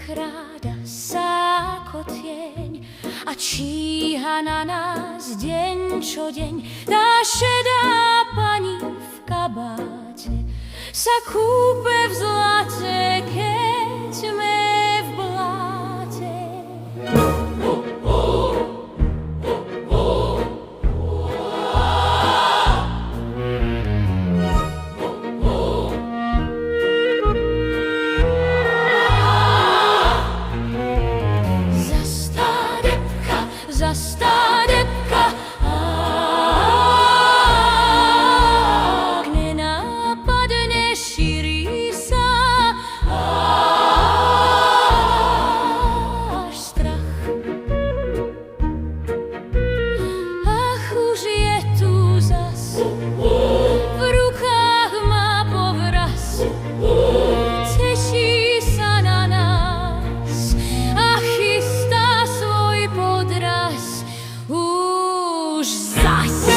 kráda sa ako tieň a číha na nás deň čo deň. Tá šedá pani v kabáte sa kúpe v zlate, keď sme v bláte. Zastá debka, ak nenápadne šíri sa až strach. Ach, už je tu zas, v rukách má povraz, teší sa na nás a chystá svoj podraz. Už zas.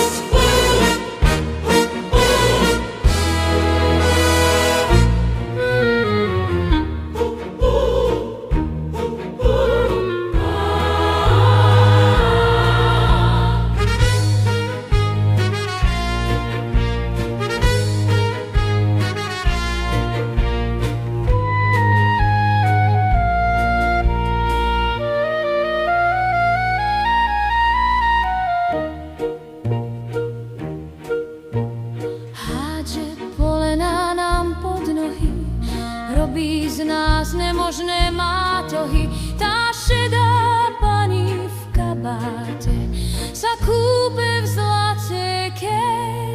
Robí z nás nemožné mátohy. Tá šedá pani v kabáte sa kúpe v zlate, keď